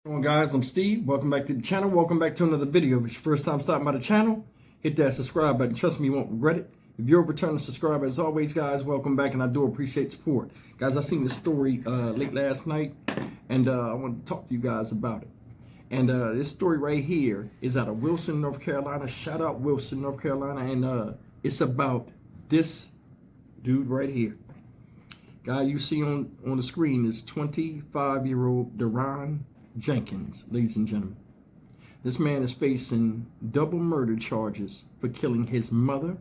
Hello guys, I'm Steve. Welcome back to the channel. Welcome back to another video. If it's your first time stopping by the channel, hit that subscribe button. Trust me, you won't regret it. If you're a returning subscriber, as always, guys, welcome back, and I do appreciate support. Guys, I seen this story late last night, and I want to talk to you guys about it. And this story right here is out of Wilson, North Carolina. Shout out Wilson, North Carolina, and it's about this dude right here. Guy you see on the screen is 25-year-old Deron Jenkins, ladies and gentlemen. This man is facing double murder charges for killing his mother.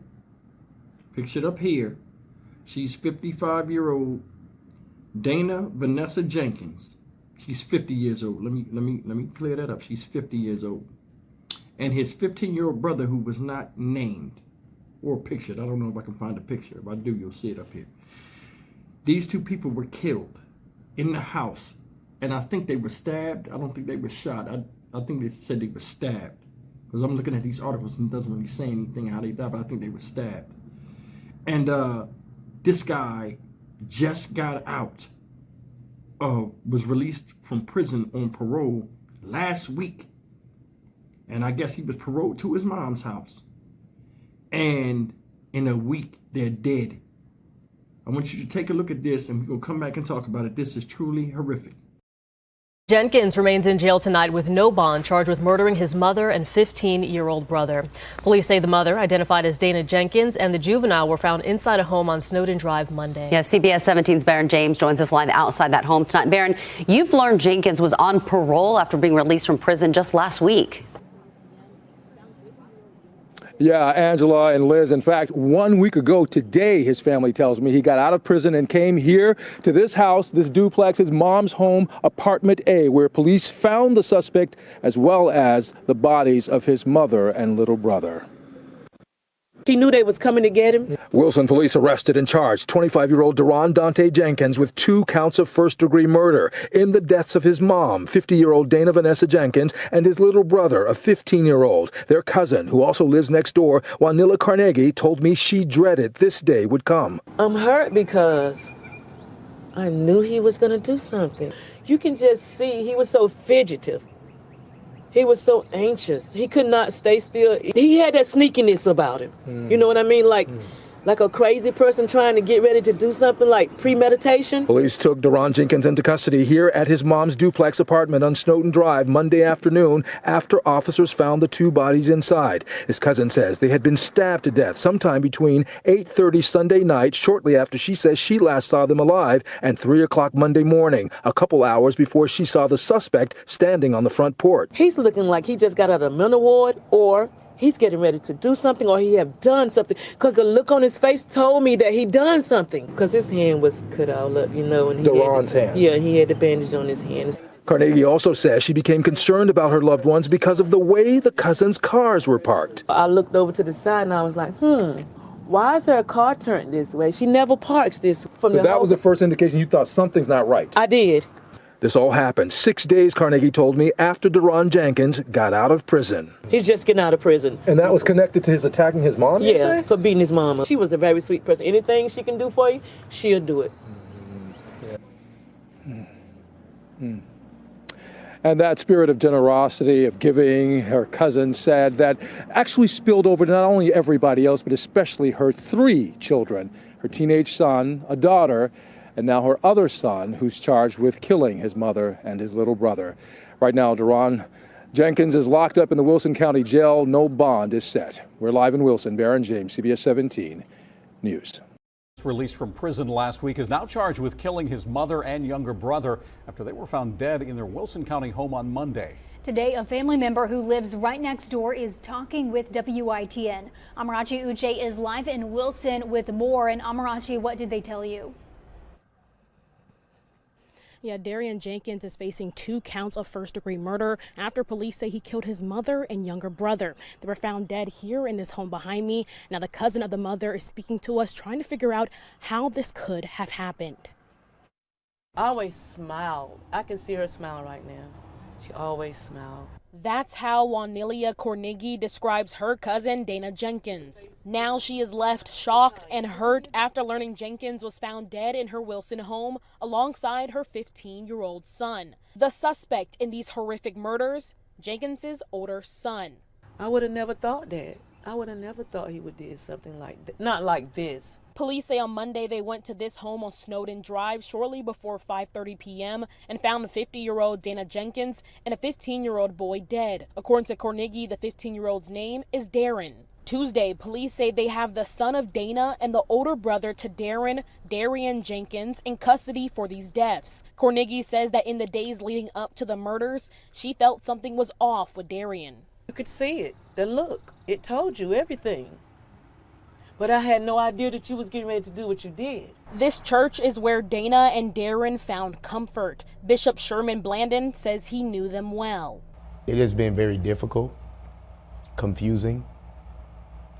Pictured up here. She's 55-year-old Dana Vanessa Jenkins. She's 50 years old. Let me clear that up. She's 50 years old. And his 15-year-old brother, who was not named or pictured. I don't know if I can find a picture. If I do, you'll see it up here. These two people were killed in the house. And I think they were stabbed. I don't think they were shot. I think they said they were stabbed. Because I'm looking at these articles and it doesn't really say anything how they died, but I think they were stabbed. And this guy just got out. Was released from prison on parole last week. And I guess he was paroled to his mom's house. And in a week, they're dead. I want you to take a look at this, and we're going to come back and talk about it. This is truly horrific. Jenkins remains in jail tonight with no bond, charged with murdering his mother and 15-year-old brother. Police say the mother, identified as Dana Jenkins, and the juvenile were found inside a home on Snowden Drive Monday. Yeah, CBS 17's Baron James joins us live outside that home tonight. Baron, you've learned Jenkins was on parole after being released from prison just last week. Yeah, Angela and Liz. In fact, 1 week ago today, his family tells me, he got out of prison and came here to this house, this duplex, his mom's home, apartment A, where police found the suspect as well as the bodies of his mother and little brother. He knew they was coming to get him. Wilson police arrested and charged 25-year-old Deron Dante Jenkins with 2 counts of first-degree murder in the deaths of his mom, 50-year-old Dana Vanessa Jenkins, and his little brother, a 15-year-old. Their cousin, who also lives next door, Wanilla Carnegie, told me she dreaded this day would come. I'm hurt because I knew he was going to do something. You can just see he was so fidgetive. He was so anxious. He could not stay still. He had that sneakiness about him. You know what I mean? Like a crazy person trying to get ready to do something, like premeditation. Police took Deron Jenkins into custody here at his mom's duplex apartment on Snowden Drive Monday afternoon after officers found the 2 bodies inside. His cousin says they had been stabbed to death sometime between 8:30 Sunday night, shortly after she says she last saw them alive, and 3 o'clock Monday morning, a couple hours before she saw the suspect standing on the front porch. He's looking like he just got out of a mental ward, or he's getting ready to do something, or he have done something, because the look on his face told me that he done something, because his hand was cut all up, you know. And Deron's hand. Yeah, he had the bandage on his hand. Carnegie also says she became concerned about her loved ones because of the way the cousins' cars were parked. I looked over to the side and I was like, why is her car turned this way? She never parks this. So that was the first indication you thought something's not right. I did. This all happened 6 days, Carnegie told me, after Deron Jenkins got out of prison. He's just getting out of prison. And that was connected to his attacking his mom, you say? Yeah, for beating his mama. She was a very sweet person. Anything she can do for you, she'll do it. And that spirit of generosity, of giving, her cousin said, that actually spilled over to not only everybody else, but especially her 3 children, her teenage son, a daughter, and now her other son, who's charged with killing his mother and his little brother. Right now, Deron Jenkins is locked up in the Wilson County Jail. No bond is set. We're live in Wilson. Baron James, CBS 17 News. Released from prison last week, is now charged with killing his mother and younger brother after they were found dead in their Wilson County home on Monday. Today, a family member who lives right next door is talking with WITN. Amarachi Uche is live in Wilson with more. And Amarachi, what did they tell you? Yeah, Darian Jenkins is facing 2 counts of first-degree murder after police say he killed his mother and younger brother. They were found dead here in this home behind me. Now, the cousin of the mother is speaking to us, trying to figure out how this could have happened. I always smile. I can see her smile right now. She always smiled. That's how Wanilia Cornigi describes her cousin, Dana Jenkins. Now she is left shocked and hurt after learning Jenkins was found dead in her Wilson home alongside her 15-year-old son. The suspect in these horrific murders, Jenkins's older son. I would have never thought that. I would have never thought he would do something like that. Not like this. Police say on Monday they went to this home on Snowden Drive shortly before 5:30 p.m. and found 50-year-old Dana Jenkins and a 15-year-old boy dead. According to Cornigi, the 15-year-old's name is Darren. Tuesday, police say they have the son of Dana and the older brother to Darren, Darian Jenkins, in custody for these deaths. Cornigi says that in the days leading up to the murders, she felt something was off with Darian. You could see it, the look. It told you everything. But I had no idea that you was getting ready to do what you did. This church is where Dana and Darren found comfort. Bishop Sherman Blandon says he knew them well. It has been very difficult, confusing,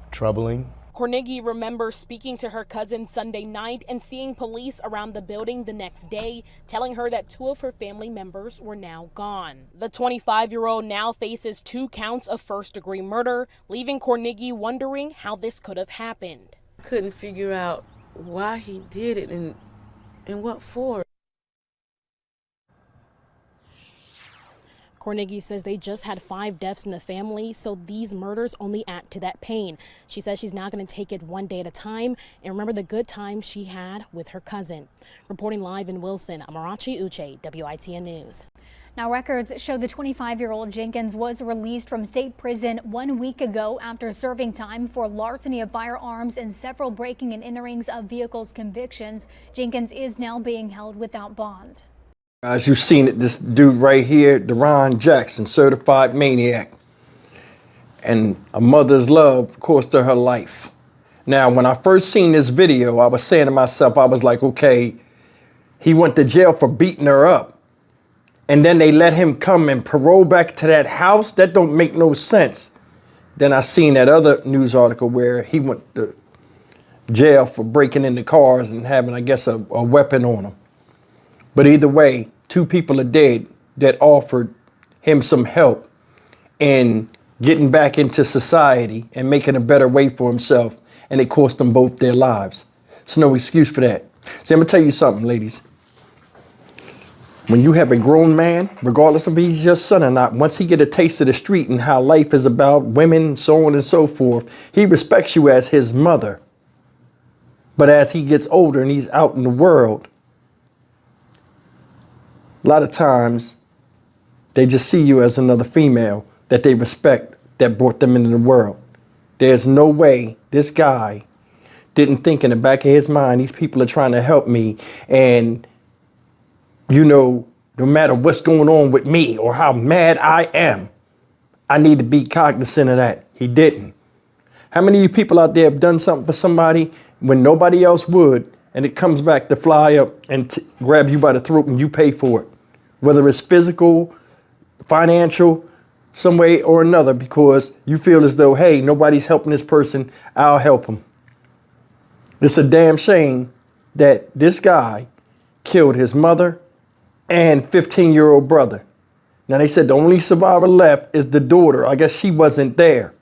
troubling. Cornigi remembers speaking to her cousin Sunday night and seeing police around the building the next day, telling her that 2 of her family members were now gone. The 25-year-old now faces 2 counts of first-degree murder, leaving Cornigi wondering how this could have happened. Couldn't figure out why he did it and what for. Cornigi says they just had 5 deaths in the family, so these murders only add to that pain. She says she's now going to take it one day at a time and remember the good times she had with her cousin. Reporting live in Wilson, Amarachi Uche, WITN News. Now, records show the 25-year-old Jenkins was released from state prison 1 week ago after serving time for larceny of firearms and several breaking and enterings of vehicles convictions. Jenkins is now being held without bond. As you've seen it, this dude right here, Deron Jackson, certified maniac. And a mother's love cost her life. Now, when I first seen this video, I was saying to myself, I was like, okay, he went to jail for beating her up. And then they let him come and parole back to that house? That don't make no sense. Then I seen that other news article where he went to jail for breaking into cars and having, I guess, a weapon on him. But either way, 2 people are dead that offered him some help in getting back into society and making a better way for himself. And it cost them both their lives. There's no excuse for that. See, I'm going to tell you something, ladies. When you have a grown man, regardless if he's your son or not, once he get a taste of the street and how life is about women, so on and so forth, he respects you as his mother. But as he gets older and he's out in the world, a lot of times they just see you as another female that they respect that brought them into the world. There's no way this guy didn't think in the back of his mind, these people are trying to help me. And, you know, no matter what's going on with me or how mad I am, I need to be cognizant of that. He didn't. How many of you people out there have done something for somebody when nobody else would, and it comes back to fly up and grab you by the throat and you pay for it? Whether it's physical, financial, some way or another, because you feel as though, hey, nobody's helping this person, I'll help him. It's a damn shame that this guy killed his mother and 15-year-old brother. Now, they said the only survivor left is the daughter. I guess she wasn't there.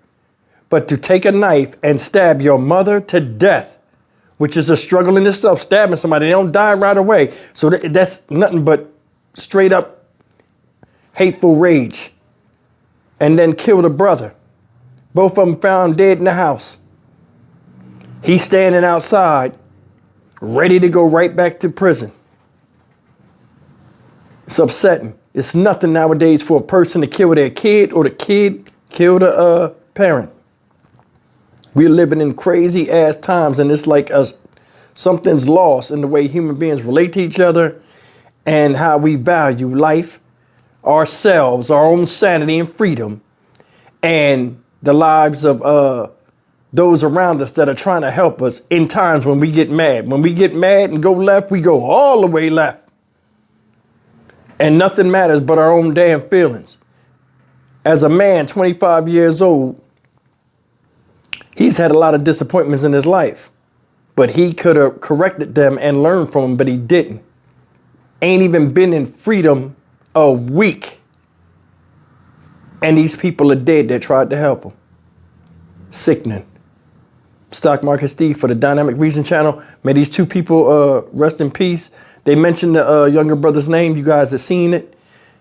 But to take a knife and stab your mother to death, which is a struggle in itself, stabbing somebody, they don't die right away. So that's nothing but straight up hateful rage. And then killed a brother. Both of them found dead in the house. He's standing outside, ready to go right back to prison. It's upsetting. It's nothing nowadays for a person to kill their kid or the kid kill the parent. We're living in crazy ass times, and it's like something's lost in the way human beings relate to each other and how we value life, ourselves, our own sanity and freedom, and the lives of those around us that are trying to help us in times when we get mad. When we get mad and go left, we go all the way left. And nothing matters but our own damn feelings. As a man, 25 years old, he's had a lot of disappointments in his life, but he could have corrected them and learned from them, but he didn't. Ain't even been in freedom a week, And these people are dead that tried to help them. Sickening. Stock Market Steve for the Dynamic Reason channel. May these two people rest in peace. They mentioned the younger brother's name. You guys have seen it.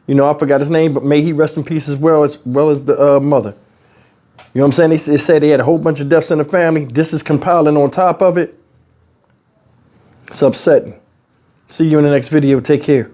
You know, I forgot his name, but may he rest in peace as well as the mother. You know what I'm saying? They said they had a whole bunch of deaths in the family. This is compiling on top of it. It's upsetting. See you in the next video. Take care.